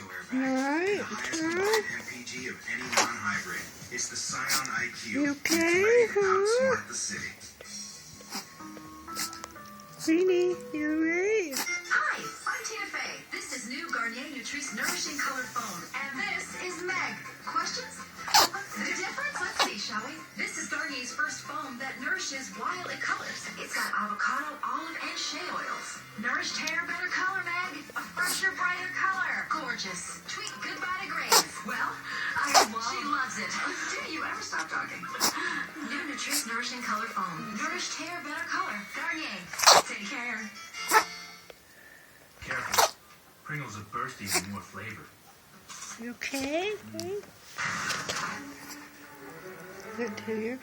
airbag. And the highest combined MPG of any non-hybrid. It's the Scion IQ. You okay? Ready to outsmart the city. Queenie, you alright? Hi, I'm Tina Fey. This is new Garnier Nutrice Nourishing Color Foam. And this is Meg. Questions? The difference? Let's see, shall we? This is Garnier's first foam that nourishes while it colors. It's got avocado, olive, and shea oils. Nourished hair, better color, Meg. A fresher, brighter color. Gorgeous. Tweet goodbye to grays. Well, she loves it. Do you ever stop talking? New Nutrice Nourishing Color Foam. Nourished hair, better color. Garnier. Take care. Careful. Pringles are bursty with more flavor. You okay? Good to hear.